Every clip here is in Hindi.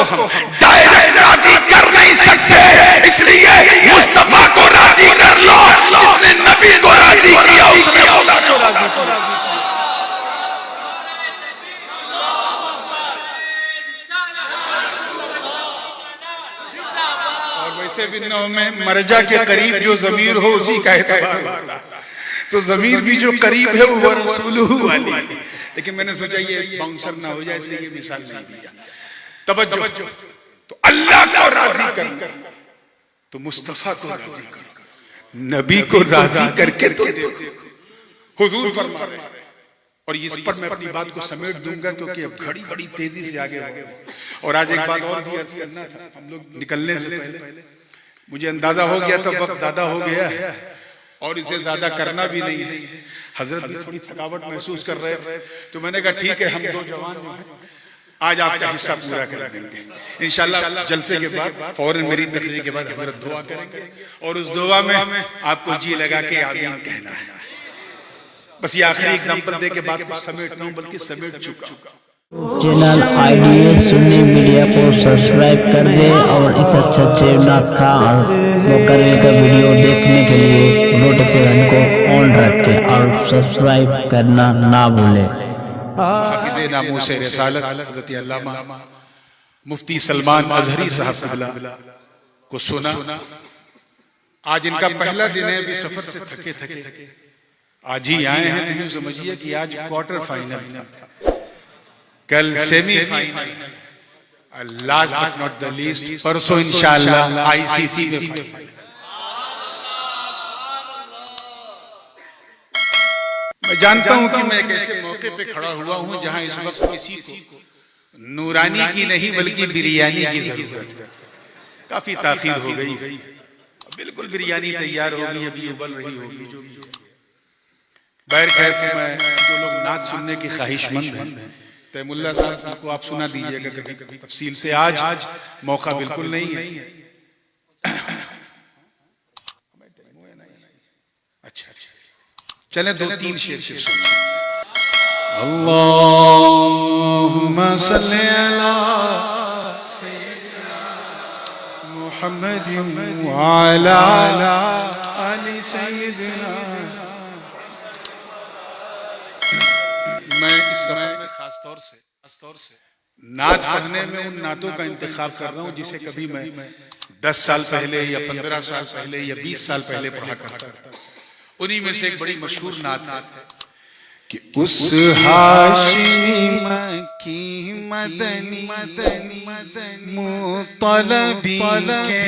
को हम डायरेक्ट राजी कर नहीं सकते, इसलिए मुस्तफा को राजी कर लो। जिसने नबी को राजी किया उसने खुदा को राजी किया। और वैसे भी नौ में मरजा के करीब जो ज़मीर हो उसी का एतबार, तो ज़मीर भी जो करीब है वो रसूलुहु वाली। लेकिन मैंने सोचा ये बाउंसर ना हो जाए, इसलिए ये मिसाल नहीं दिया। तवज्जो, तो अल्लाह को राजी करना, तो मुस्तफा को राजी करना, नबी को राजी करके तो देखो हुजूर फरमा रहे हैं। और इस पर मैं अपनी बात को समेट दूंगा क्योंकि अब घड़ी बड़ी तेजी से आगे बढ़ गई। और आज एक बात और भी अर्ज करना था, हम लोग निकलने से पहले मुझे अंदाजा हो गया था वक्त ज्यादा हो गया और इसे ज्यादा करना भी नहीं है। हजरत भी थोड़ी थकावट महसूस कर रहे थे, तो मैंने कहा ठीक है, हम दो जवान आज आपका हिस्सा पूरा कर देंगे इंशाल्लाह। जलसे के बाद फौरन मेरी तकरीर के बाद हजरत दुआ करेंगे और उस दुआ में आपको जी लगा के आमीन कहना है। बस ये आखिरी एग्जांपल दे के बाद कुछ समेट रहा हूं, बल्कि समेट चुका। चैनल आईडीएस सुन्नी मीडिया को सब्सक्राइब कर दे और इस अच्छे नात का और मुकर्रर का वीडियो देखने के लिए नोटिफिकेशन को ऑन रखें और सब्सक्राइब करना ना भूलें। हाफिज़े नामूस रिसालत हज़रत अल्लामा मुफ्ती सलमान अज़हरी साहब को सुना। आज इनका पहला दिन है, अभी सफर से थके थके आज ही आए हैं, तो यूं समझिए कि आज क्वार्टर फाइनल, कल semifinal, last but not the least परसों इंशाअल्लाह आईसीसी में फाइनल। मैं जानता हूं कि मैं एक ऐसे मौके पे खड़ा हुआ हूं जहां इस वक्त किसी को नूरानी की नहीं बल्कि बिरयानी की जरूरत है। काफी ताखीर हो गई, बिल्कुल बिरयानी तैयार होगी, अभी उबल रही होगी। जो भी बैर खैर में जो लोग नाच सुनने की ख्वाहिशमंद हैं, तैमुल्ला साहब को आप सुना दीजिएगा कभी कभी तफसील से। आज मौका बिल्कुल नहीं है। अच्छा, चलें दो तीन शेर से सुनिए। अल्लाहुम्मा सल्ली अला मुहम्मदिन व अला आलि सय्यिदिना। मैं इस समय खास तौर से नाच पढ़ने में उन नातों का इंतखाब कर रहा हूँ जिसे कभी मैं 10 साल पहले या 15 साल पहले या 20 साल पहले पढ़ा करता था। उन्हीं में से एक बड़ी मशहूर नात है कि उस हाशिमी की मदनी मुतलबी के,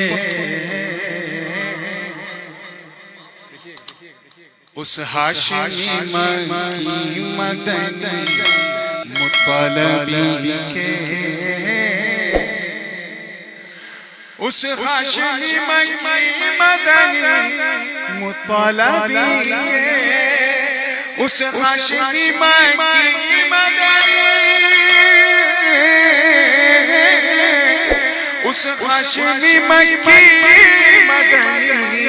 उस हाशिमी की मदनी मुतलबी के, उस हाशिमी की मदनी मुतलबी के, उस हाशिमी की मदनी, उस हाशिमी की मदनी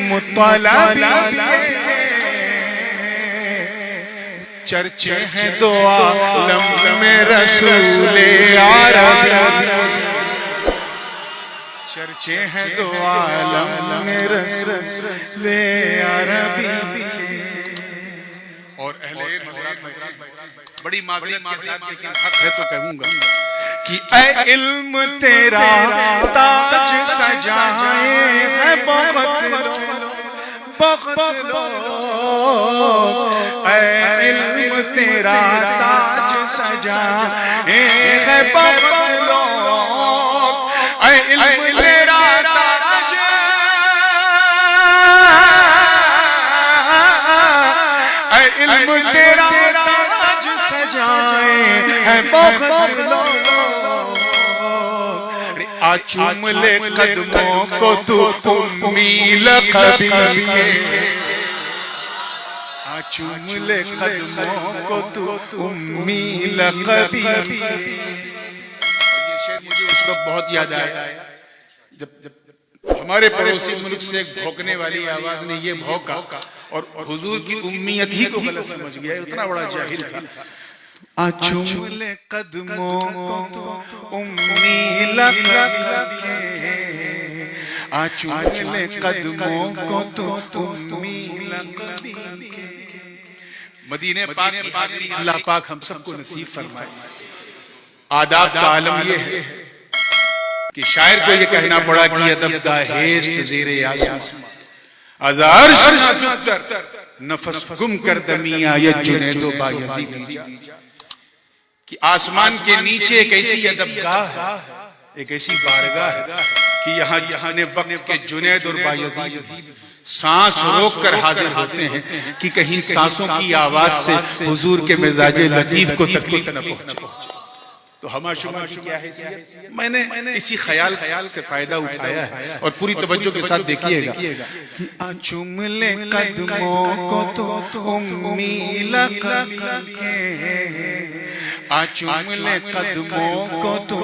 मुतलबी के चर्चे हैं दो आलम में रसूले अरबी, चर्चे हैं दो आलम में रसूले अरबी। और अहले बड़ी माज़रत के साथ लेकिन हक है तो कहूंगा कि ऐ इल्म तेरा ताज सजाए है बहुत लोग, ऐ इल्म तेरा ताज सजाए है बहुत लोग, ऐ इल्म तेरा ताज, ऐ इल्म तेरा ताज सजाए है बहुत लोग। आ चूम ले कदमों को तू उम्मी लक़बी के, आ चूम ले कदमों को तू उम्मी लक़बी के। ये शेर मुझे उस वक्त बहुत याद आया जब हमारे पड़ोसी मुल्क से एक भौंकने वाली आवाज ने ये भौंका और हुजूर की उम्मियत ही को गलत समझ गया, इतना बड़ा जाहिल था। आ चूम ले कदमों को उम्मी लग के आचूले कदमों को तो उम्मी लग के। मदीने पाक की हाज़िरी अल्लाह पाक हम सबको नसीब फरमाए। आदाब का आलम ये है कि शायर को ये कहना पड़ा कि अदब दा हेस्त ज़ेरे आसमां अज़ार्श नफस गुम कर दमिया ये जुनैदो बायज़ीद कि आसमान के नीचे एक ऐसी अदबगाह है, एक ऐसी बारगाह है कि यहाँ ने वक्त के जुनैद और बायज़ीद सांस रोक कर हाजिर होते हैं कि कहीं सांसों की आवाज से हुजूर के मिजाजे लतीफ को तकलीफ न पहुंचे। तो हमाशुमा की क्या है? मैंने इसी ख्याल से फायदा उठाया है और पूरी तवज्जो के साथ देखिएगा कि आचुमले कदमों को तो उम्मी लग के आचुमले कदमों को तो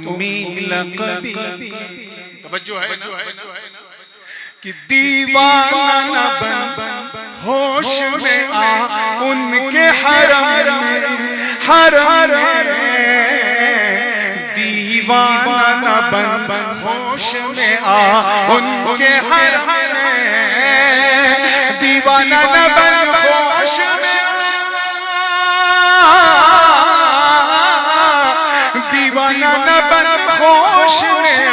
उम्मी लग के। तवज्जो है ना कि दीवाना बन होश में आ उनके हरम में दीवाना बन होश में आ उनके हरम में दीवाना न बन होश में दीवाना न बन होश में आ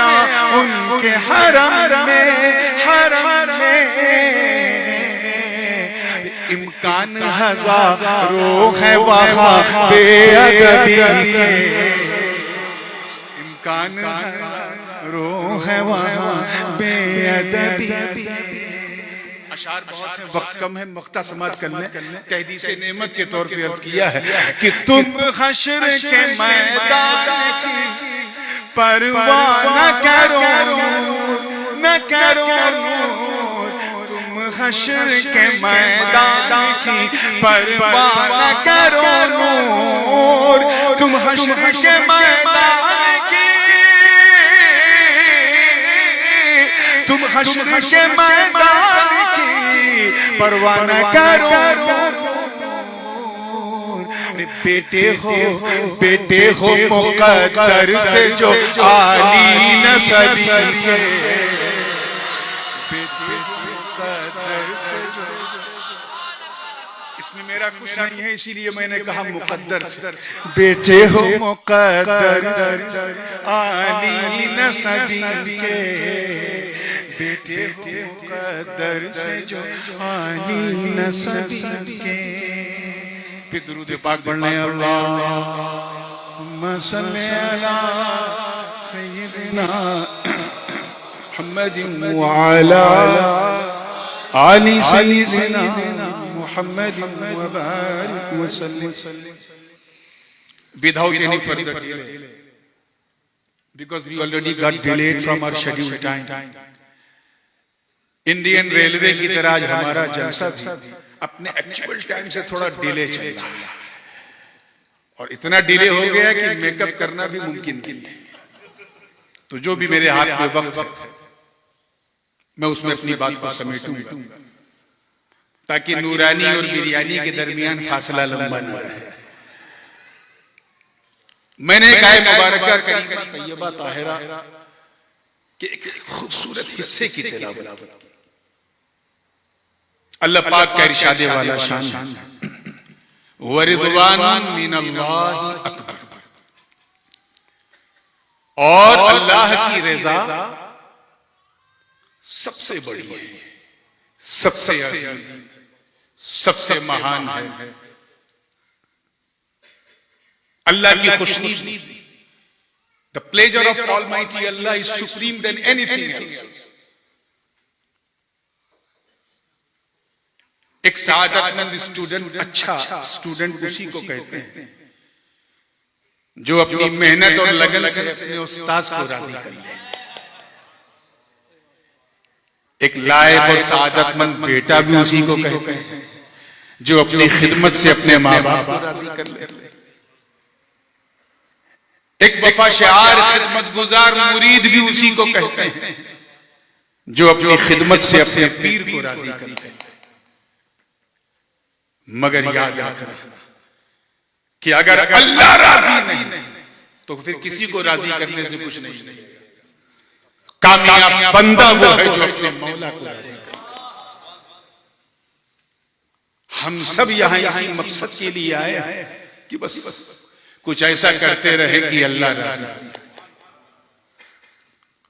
उनके हरम में इम्कान हजारों है वहाँ बेअदबी के इम्कान हजारों है वहाँ बेअदबी। अशार बहुत है, वक्त कम है, मख्ता समात कर ले। तहदी से नेमत के तौर पे अर्ज किया है कि तुम हश्र के मैदान की परवाह न करो हश्र के मैदान की परवाह न करो नूर तुम हश्र के मैदान की तुम हश्र के मैदान की परवाह न करो बेटे हो मुक़द्दर से जो आली नसबी के इसमें मेरा कुछ नहीं है इसीलिए मैंने कहा मुक़द्दर से। बेटे हो मुक़द्दर आली नसबी के बेटे हो मुक़द्दर से जो आली नसबी के। फिर दुरूद पाक पढ़ने अल्लाहुम्मा सल्ली अला सय्यिदिना मुहम्मदिन व अला आलि सय्यिदिना Muhammad wa barik wa sallim. Without any further delay, because we already got delayed from our scheduled time. Indian Railway की तरह आज हमारा जलसा भी अपने एक्चुअल टाइम से थोड़ा डिले चल रहा है और इतना डिले हो गया कि मेकअप करना भी मुमकिन नहीं है। तो जो भी मेरे हाथ में वक्त है मैं उसमें अपनी बात को समेटूंगा ताकि नूरानी और बिरयानी के दरमियान फासला लंबा न रहे। मैंने एक आयत मुबारका करीमा तैयबा ताहिरा के एक खूबसूरत हिस्से की तिलावत की। अल्लाह पाक का इरशादे वाला शान व रिज़वानुन मिनल्लाहि अकबर, और अल्लाह की रज़ा सबसे बड़ी है, सबसे अजीज, सबसे महान है। अल्लाह की खुशनुदी, the pleasure of Almighty Allah is supreme than anything else. एक सादतमंद स्टूडेंट, अच्छा स्टूडेंट उसी को कहते हैं जो अपनी मेहनत और लगन से अपने उस्ताद को राजी कर ले। एक लायक और सादतमंद बेटा भी उसी को कहते हैं जो अपनी खिदमत से अपने माँ बाप को राजी कर ले। एक वफाशार खिदमत गुजार मुरीद भी उसी को कहते हैं जो अपनी खिदमत से अपने पीर को राजी कर ले। मगर याद रखना कि अगर अल्लाह राजी नहीं तो फिर किसी को राजी करने से कुछ नहीं। कामयाब बंदा वो है जो अपने मौला को राजी करे। हम सब यहां इसी मकसद के लिए आए हैं कि बस कुछ ऐसा करते रहे कि अल्लाह राजी।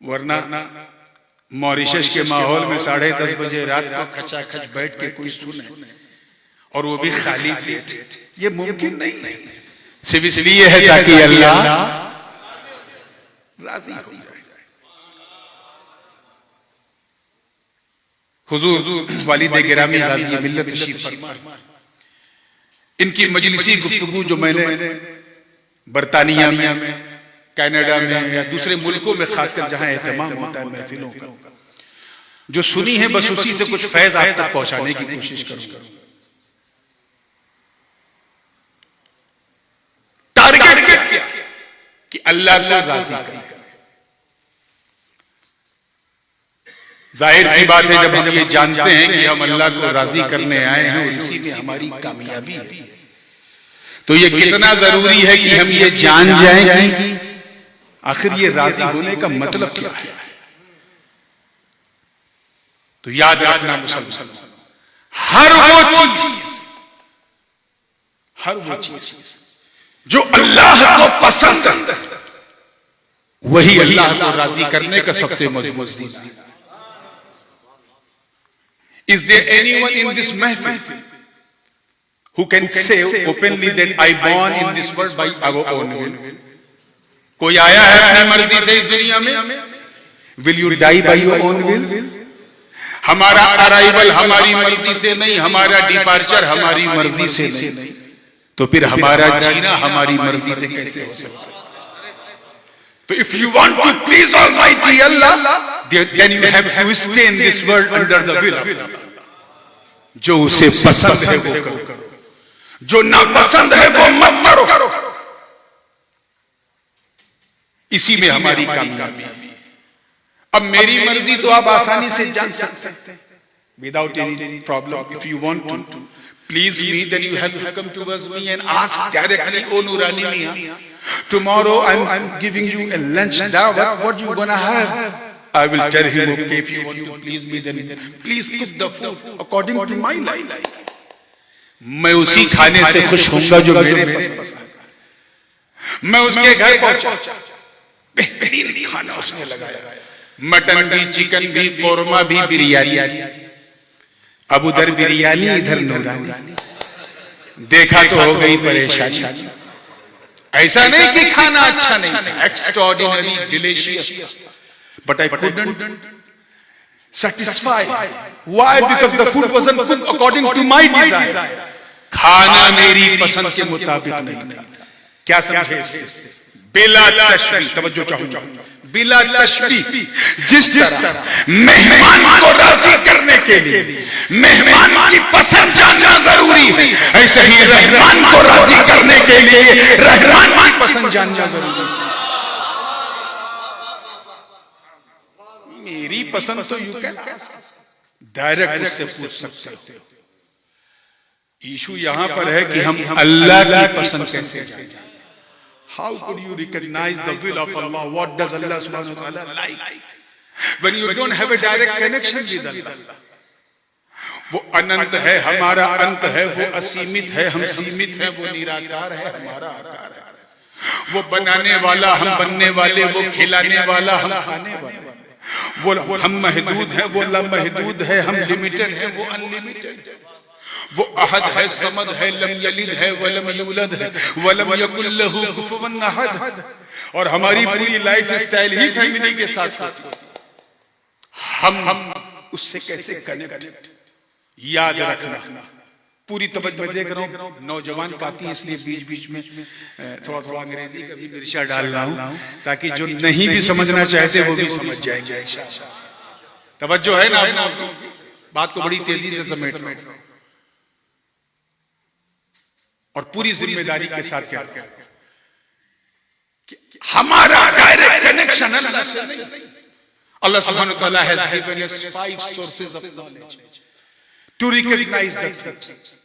वरना मॉरिशस के माहौल में 10:30 बजे रात को खचाखच बैठ के कोई सुने और वो भी खाली पेट, ये मुमकिन नहीं है। सिर्फ इसलिए है ताकि अल्लाह राजी हो जाए। हुजूर वालिद गिरामी गाज़ी मिल्लत तशरीफ फरमा, इनकी मजलिसी गुफ्तगू जो मैंने बरतानिया में, कनाडा में या दूसरे मुल्कों में खासकर जहां एहतमाम होता है महफिलों का, जो सुनी है बस उसी से कुछ फैज आप तक पहुंचाने की कोशिश करूंगा। टारगेट क्या कि अल्लाह को राजी करें। जाहिर सी बात है जब हम ये जानते हैं कि हम अल्लाह को राजी करने आए हैं और इसी में हमारी कामयाबी है, तो ये कितना जरूरी है कि हम ये जान जाएं कि आखिर ये राजी होने का मतलब क्या है। तो याद रखना मुसलमान, हर वो चीज जो अल्लाह को पसंद है वही अल्लाह को राजी करने का सबसे मजबूत जरिया। Is there anyone in this mahfil who can say openly that I born in this world by our own will? कोई आया है अपनी मर्जी से इस दुनिया में? Will you die by your own will? हमारा अराइवल हमारी मर्जी से नहीं, हमारा डिपार्चर हमारी मर्जी से नहीं, तो फिर हमारा जीना हमारी मर्जी से कैसे हो सकता है? तो if you want to please Almighty Allah, then you have to stay in this world under the will of Allah. जो उसे पसंद है वो करो, जो नापसंद है वो मत करो। इसी में हमारी कामयाबी है। अब मेरी मर्जी तो आप आसानी से जान सकते हैं without any problem. If you want to please me then you have to come towards me and ask directly, ओ नूरानी मियां, tomorrow I'm giving you a lunch dawah, what you gonna have? I will tell him, okay, if you want to please me then please cook the food according to my life. मैं उसी खाने से खुश होऊंगा जो मेरे पसंद है। मैं उसके घर पहुंचा, बेहतरीन खाना उसने लगाया, मटन भी, चिकन भी, कोरमा भी, बिरयानी। अब उधर बिरयानी इधर नूरानी, देखा तो हो गई परेशानी। ऐसा नहीं कि खाना अच्छा नहीं था, extraordinary delicious, but I couldn't satisfy. Why? Because the food wasn't cooked according to my desire. खाना मेरी पसंद के मुताबिक नहीं था। क्या समझे इससे? बिला तशबीह, तवज्जो चाहूंगा, बिला तशबीह। जिस तरह मेहमान को राजी करने के लिए मेहमान की पसंद जानना जरूरी है, ऐसे ही रहमान को राजी करने के लिए रहमान की पसंद जानना जरूरी है। मेरी पसंद तो यू कैन डायरेक्ट उससे पूछ सकते हो। इशू यहां पर है कि हम अल्लाह की पसंद कैसे जानें। How could you recognize the will of Allah? What does Allah subhanahu wa ta'ala like? When you don't have a direct connection with Allah. वो अनंत है, हमारा अंत है, वो असीमित है, हम सीमित हैं, वो निराकार है, हमारा आकार है, वो बनाने वाला, हम बनने वाले, वो खिलाने वाला, हम खाने वाले, वो हम महदूद है, वो लामहदूद है, हम लिमिटेड है, वो अनलिमिटेड है, वो अहद है, समद है, लम यलिद है, वलम यूलद है, वलम यकुल लहू कुफुवन अहद। और हमारी पूरी लाइफ स्टाइल ही फैमिली के साथ साथ हम उससे कैसे कनेक्ट, याद रखना। पूरी तवज्जो देख रहा हूँ, नौजवान काफी, इसलिए बीच बीच में थोड़ा थोड़ा अंग्रेजी का भी मिर्चा डाल रहा हूँ ताकि जो नहीं भी समझना चाहते वो भी समझ जाएंगे। तवज्जो है ना? बात को बड़ी तेजी से समेट रहा हूं और पूरी जिम्मेदारी के साथ क्या हमारा डायरेक्ट कनेक्शन अल्लाह से नहीं। Allah subhanahu wa ta'ala has given us 5 sources of knowledge to recognize the things.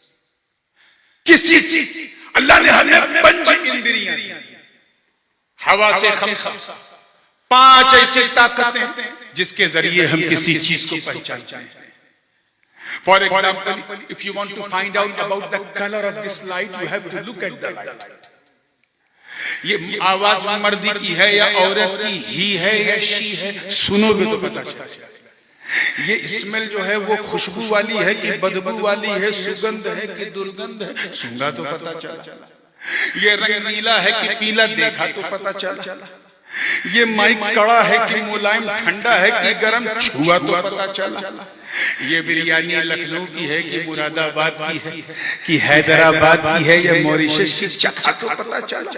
किसी अल्लाह ने हमें 5 इंद्रियां, हवा से खमसा, 5 ऐसी ताकतें जिसके जरिए हम किसी चीज को पहचानते हैं। For example, if you want to find out about the colour of this light, you have to look at the light. ये आवाज मर्दी की है या औरत की, ही है या शी है, सुनोगे तो पता चलेगा। ये स्मेल जो है वो खुशबू वाली है कि बदबू वाली है, सुगंध है कि दुर्गंध है, सूंघा तो पता चला। ये रंग नीला है कि पीला, देखा तो पता चला। ये माइक कड़ा है कि मुलायम, ठंडा है कि गर्म, छुआ तो पता चला। ये बिरयानी लखनऊ की है कि मुरादाबाद की है कि हैदराबाद की है या मॉरिशस की, चखा तो पता चला।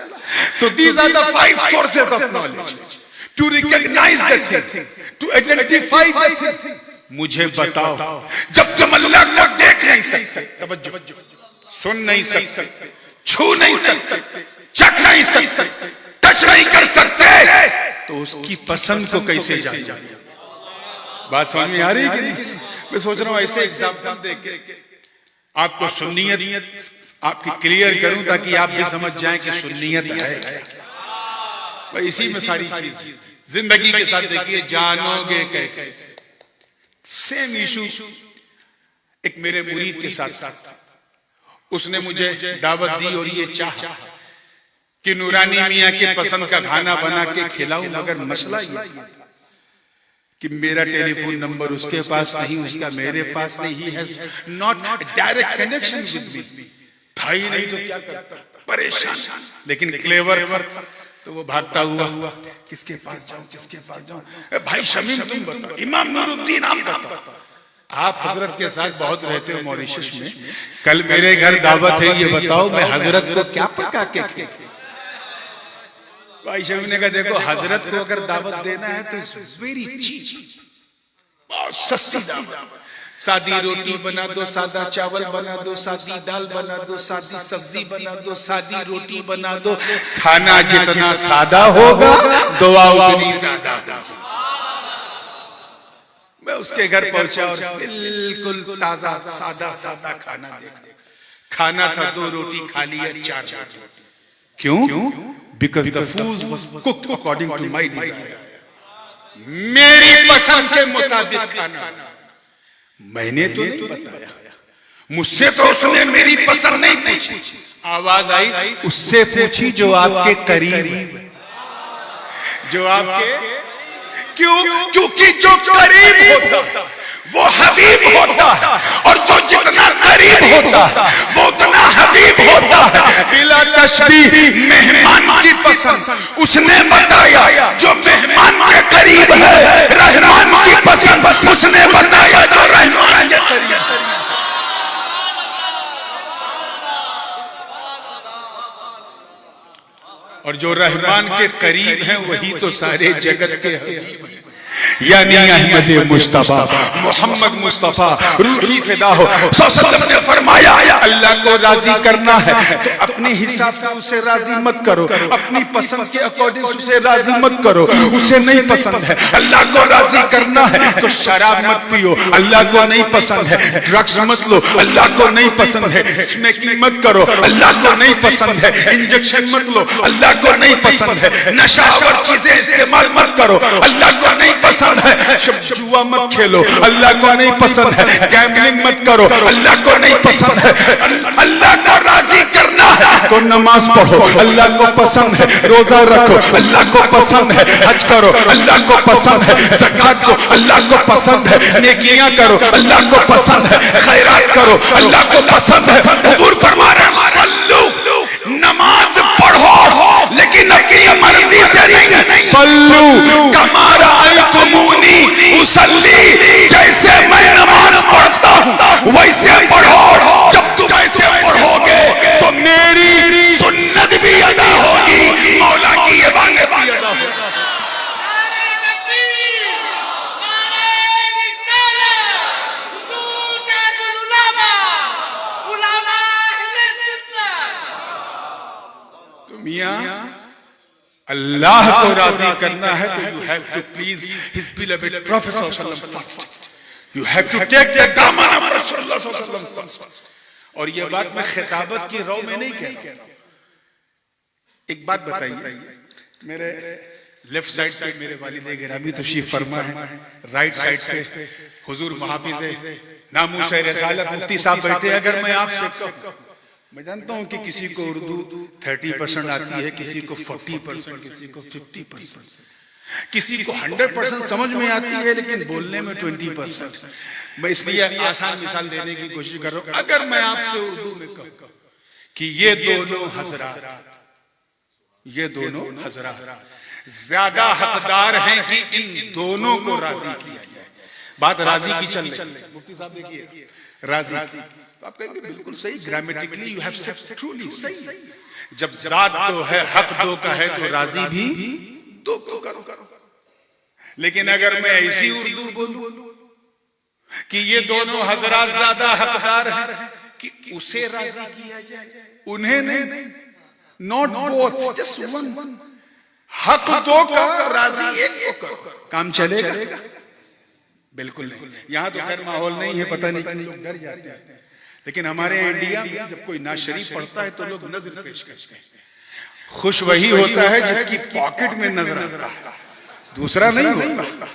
तो these are the 5 sources of knowledge to recognise the thing, to identify the thing. मुझे बताओ, जब तुम अल्लाह को देख नहीं सकते, तवज्जो, सुन नहीं सकते, छू नहीं सकते, चख नहीं सकते, टच नहीं कर सकते, तो उसकी पसंद को कैसे जाने? बात समझ में आ रही है कि नहीं? मैं सोच रहा हूं ऐसे एग्जाम्पल देके आपको सुन्नियत आपकी क्लियर करूं ताकि आप भी समझ जाएं कि सुन्नियत है। भाई इसी में सारी चीज जिंदगी के साथ देखिए, जानोगे कैसे। सेम इशू एक मेरे मुरीद के साथ, उसने मुझे दावत दी और ये चाह कि नूरानी मियां के पसंद का खाना बना के खिलाऊं, मगर मसला ये कि मेरा टेलीफोन नंबर उसके पास नहीं, उसका मेरे पास नहीं है, not direct connection with me, था ही नहीं तो क्या करता, परेशान। लेकिन क्लेवर था तो वो भागता हुआ किसके पास जाऊं, किसके पास जाऊं? भाई शमीम तुम बताओ, इमाम नूरुद्दीन आप बताओ। आप हजरत के साथ बहुत रहते हो मॉरिशस में, कल मेरे घर दावत है, ये बताओ मैं हजरत को क्या पका के खाऊं? भाई शमीम ने कहा देखो, हजरत को अगर दावत देना है तो इट्स वेरी चीप, बहुत सस्ती दावत। सादी रोटी बना दो, सादा चावल बना दो, सादी दाल बना दो, सादी सब्जी बना दो, सादी रोटी बना दो। खाना जितना सादा होगा दुआ उतनी ज्यादा। मैं उसके घर पहुंचा और बिल्कुल ताजा सादा सादा खाना देखा। खाना था 2 रोटी, खा लिया 4 रोटी। क्यों? Because the food was cooked according to my desire. मेरी पसंद के मुताबिक खाना। मैंने तो नहीं बताया, मुझसे तो उसने मेरी पसंद नहीं पूछी। आवाज आई, उससे पूछी जो आपके करीब, जो आपके, क्योंकि जो करीब होता वो हबीब होता है, और जो जितना करीब होता वो उतना हबीब होता है। बिला तशबीह मेहमान की पसंद उसने बताया, जो मेहमान के करीब है। रहमान की पसंद उसने बताया, जो रहमान के करीब। और जो रहमान के करीब हैं वही तो सारे जगत के हबीब हैं, यानी अहमद मुस्तफा मोहम्मद मुस्तफा रूही फिदा हो। सल्लल्लाहु ने फरमाया, अल्लाह को राजी करना है तो अपने हिसाब से उसे राजी मत करो, अपनी पसंद के अकॉर्डिंग उसे राजी मत करो। उसे नहीं पसंद है, अल्लाह को राजी करना है तो शराब मत पियो, अल्लाह को नहीं पसंद है। ड्रग्स मत लो, अल्लाह को नहीं पसंद है। स्मोकिंग मत करो, अल्लाह को नहीं पसंद है। इंजेक्शन मत लो, अल्लाह को नहीं पसंद है। नशावर चीजें इस्तेमाल मत करो, अल्लाह को नहीं पसंद है। जुआ मत खेलो, अल्लाह को नहीं पसंद है। गैम्बलिंग मत करो, अल्लाह को नहीं पसंद है। अल्लाह को राजी करना है तो नमाज पढ़ो, अल्लाह को पसंद है। रोजा रखो, अल्लाह को पसंद है। हज करो, अल्लाह को पसंद है। ज़कात दो, अल्लाह को पसंद है। नेकियां करो, अल्लाह को पसंद है। खैरात करो, अल्लाह को पसंद है। हुजूर फरमा रहे हैं, सल्लू, नमाज पढ़ो लेकिन अपनी मर्जी से नहीं। सल्लू कमा रअयतुमूनी उसल्ली, जैसे मैं नमाज पढ़ता हूँ वैसे पढ़ो। जब तुम ऐसे पढ़ोगे तो मेरी सुन्नत भी अदा होगी, मौला की इबादत भी अदा होगी। अल्लाह को राजी करना है तो you have to please his beloved prophet सल्लल्लाहु अलैहि वसल्लम first. You have to take the दामन ऑफ रसूलुल्लाह सल्लल्लाहु अलैहि वसल्लम फर्स्ट। और ये बात मैं खिताबत की रौ में नहीं कह रहा हूं। एक बात बताइए, मेरे लेफ्ट साइड पे मेरे वालिद गिरामी तशरीफ फरमा है, राइट साइड पे हुजूर मुहाफिज नामूस रिसालत मुफ्ती साहब बैठे। अगर मैं आपसे कहूं, मैं जानता हूं कि किसी को उर्दू 30% आती है, किसी को 40%, किसी को 50%, किसी को 100% समझ में आती है, लेकिन बोलने में 20%। मैं इसलिए आसान मिसाल देने की कोशिश कर रहा हूं। अगर मैं आपसे उर्दू में कहूं कि ये दोनों हजरात ज्यादा हकदार हैं कि इन दोनों को राजी किया जाए, बात राजी की चल रही। मुफ्ती साहब देखिए, राजी तो आप कहेंगे बिल्कुल सही, grammatically you have said truly सही। जब जात दो है, हक दो का है, तो राजी भी दो को करो। लेकिन अगर मैं ऐसी उर्दू बोलूं कि ये दोनों हजरात ज्यादा हकदार हैं कि उसे राजी किया जाए, उन्हें नहीं, नॉट बोथ, जस्ट वन। हक दो का, राजी एक को, काम चलेगा? बिल्कुल नहीं। यहाँ तो खैर माहौल नहीं है, पता नहीं क्यों लोग डर जाते हैं, लेकिन हमारे इंडिया में जब कोई नाज शरीफ पढ़ता है तो लोग नजर पेश करते हैं। खुश वही होता है जिसकी पॉकेट में नजर आता है, दूसरा नहीं होता।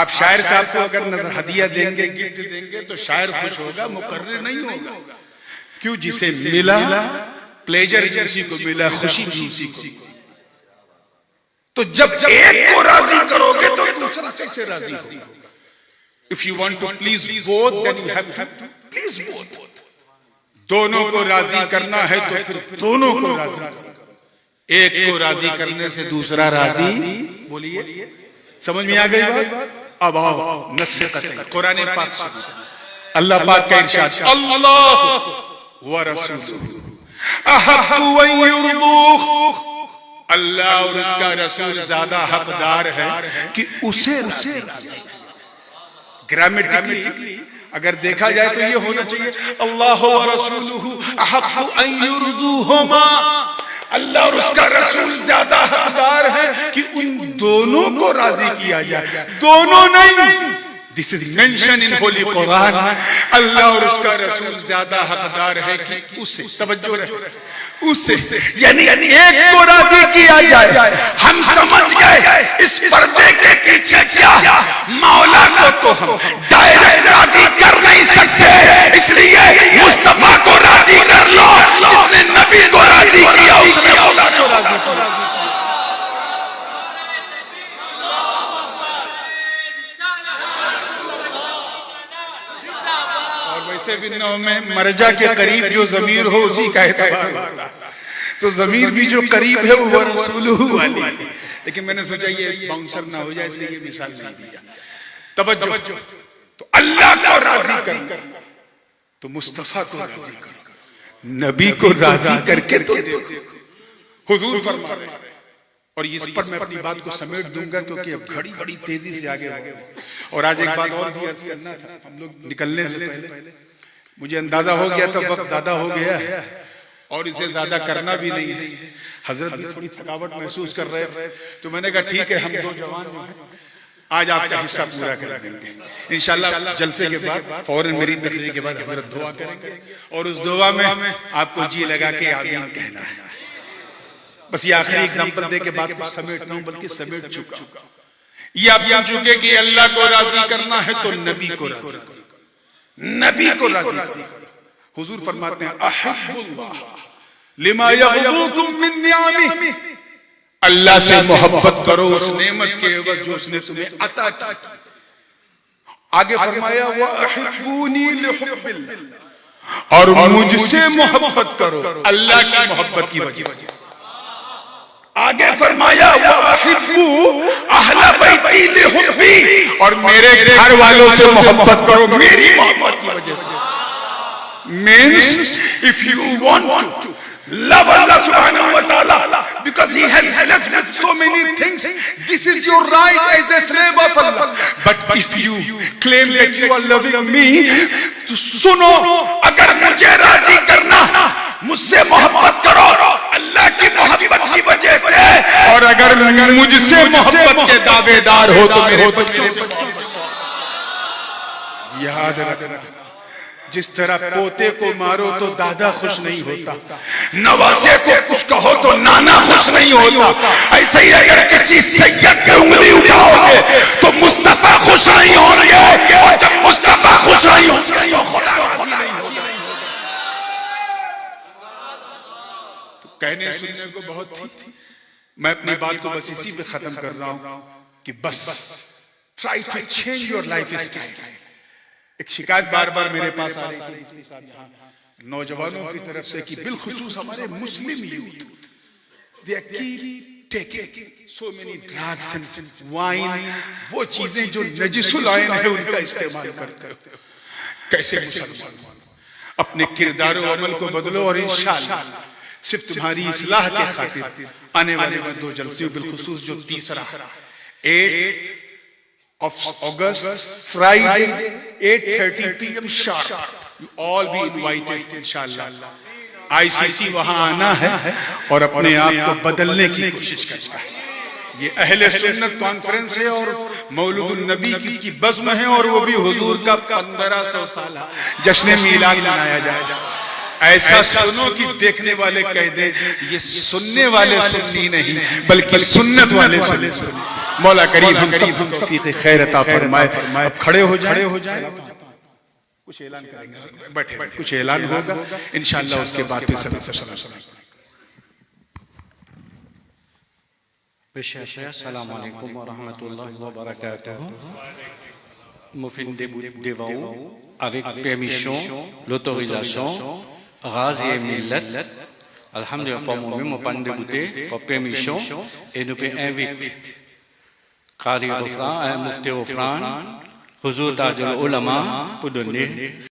आप शायर साहब को अगर नजर हदिया देंगे, गिफ्ट देंगे, तो शायर खुश होगा, मुकर्रिर नहीं होगा। क्यों? जिसे मिला प्लेजर जिसी को मिला, खुशी उसी को। तो जब एक को राजी करोगे तो दूसरा कैसे राजी होगा? If you want to please both, then you have to please both. दोनों को राजी करना है तो फिर दोनों को राजी करो। एक को राजी करने से दूसरा राजी, बोलिए, समझ में आ गई बात? अब आओ नसीहत, कुरान पाक सुनो। अल्लाह पाक का इरशाद, अल्लाह व रसूलुहु अहqqu अन युरदूह। अल्लाह और उसका रसूल ज्यादा हकदार है कि उसे ग्रामेटिकली अगर देखा जाए तो ये होना चाहिए, अल्लाह व रसूलुहु अहqqu अन युरदूहुमा। अल्लाह और उसका रसूल ज्यादा हकदार है कि उन दोनों को राजी किया जाए, दोनों नहीं। This is mention in holy Quran. अल्लाह और उसका रसूल ज्यादा हकदार है कि उसे, तवज्जो रहे, उसे, यानी एक को राजी किया जाए। हम समझ गए इस पर्दे के पीछे क्या, मौला को तो हम डायरेक्ट राजी कर नहीं सकते, इसलिए मुस्तफा को राजी कर लो। जिसने नबी को राजी किया उसने मौला को राजी किया। वैसे भी नौ में मरजा के करीब जो ज़मीर हो उसी का एतबार होता है। तो ज़मीर भी जो करीब है वो रसूलुहु वाली है। लेकिन मैंने सोचा ये बाउंसर ना हो जाए, इसलिए ये मिसाल नहीं दिया। तवज्जो, तो अल्लाह को राजी करना, तो मुस्तफा को राजी करना, नबी को राजी करके तो देखो। हुजूर फरमा रहे हैं, और इस पर मैं अपनी बात को समेट दूंगा क्योंकि अब घड़ी बड़ी तेजी से आगे बढ़ गई। और आज एक बात और भी अर्ज करना था, हम लोग निकलने से पहले मुझे अंदाजा हो गया था वक्त ज्यादा हो गया और इसे ज्यादा करना भी नहीं है। हजरत भी थोड़ी थकावट महसूस कर रहे थे, तो मैंने कहा ठीक है, हम दो जवान आज आपका हिस्सा पूरा कर देंगे इंशाल्लाह। जलसे के बाद फौरन मेरी तकरीर के बाद हजरत दुआ करेंगे और उस दुआ में आपको जी लगा के आमीन कहना है। बस ये आखिरी एग्जांपल दे के बाद कुछ समेट रहा हूं, बल्कि समेट चुका। ये आप जान चुके कि अल्लाह को राजी करना है तो नबी को राजी करो, नबी को राजी करो। हुजूर फरमाते हैं अहब्बुल्लाह लिमा यग़दुकुम मिन नियामिही, अल्लाह से मोहब्बत करो उस नेमत के एवज जो उसने तुम्हें अता की। आगे फरमाया व अहिब्बूनी लिहुब्बिल्लाह, और मुझसे मोहब्बत करो अल्लाह की मोहब्बत की वजह से। आगे फरमाया व अहिब्बू अहला बैती लिहुब्बी, और मेरे घर वालों से मोहब्बत करो मेरी मोहब्बत की वजह से। Means if you want to love Allah subhanahu wa ta'ala because he has blessed with so many things, this is your right as a slave of Allah. But if you claim that you are loving me, तो सुनो, अगर मुझे राजी करना, मुझसे मोहब्बत करो अल्लाह की मोहब्बत की वजह से, और अगर मुझसे मोहब्बत के दावेदार हो तो मेरे बच्चों से याद रखना। जिस तरह पोते को मारो तो दादा खुश नहीं होता, नवासे को कुछ कहो तो नाना खुश नहीं होता, ऐसे ही अगर किसी सैयद पे उंगली उठाओगे तो मुस्तफा खुश नहीं होंगे, और जब मुस्तफा खुश नहीं होंगे तो खुदा राजी नहीं होगा। तो कहने सुनने को बहुत थी, मैं अपनी बात को बस इसी पे खत्म कर रहा हूं कि बस try to change your lifestyle. एक शिकायत बार बार मेरे पास आ रही थी नौजवानों की तरफ से कि बिलखुसूस हमारे मुस्लिम youth, they keep taking so many drugs and wine, वो चीजें जो नजिसुल आयन है उनका इस्तेमाल करते हो। कैसे मुसलमान अपने किरदार और अमल को बदलो, और इंशाअल्लाह सिर्फ तुम्हारी इस्लाह के खातिर आने वाले 2 जलसे बिलखुसूस जो 8 of August, Friday, 8:30 PM sharp. You all be invited, inshallah. ICC वहां आना है और अपने आप को बदलने की कोशिश करना है। ये अहले सुन्नत कॉन्फ्रेंस है और मौलूदुन नबी की बज़्म है, और वो भी हुजूर का 1500 साल जश्न मीलाद मनाया जाएगा। ऐसा सुनो कि देखने वाले कह दे ये सुनने वाले सुन्नी नहीं बल्कि सुन्नत वाले सुन्नी। मौला करीम हम सबको तौफीक खैर अता फरमाए। अब खड़े हो जाए, कुछ ऐलान करेंगे, बैठे कुछ ऐलान होगा इंशाअल्लाह, उसके बाद फिर सब सुना। Assalamu alaikum wa rahmatullahi wa barakatuh. Moufine devant vous, avec permission, l'autorisation, Ghazi et Millet, alhamdulillah pour moi-même, pas de débouté, pour permission, et nous pouvons inviter Qari Ofran, Mufti Ofran, Huzur Tajul Ulama, pour donner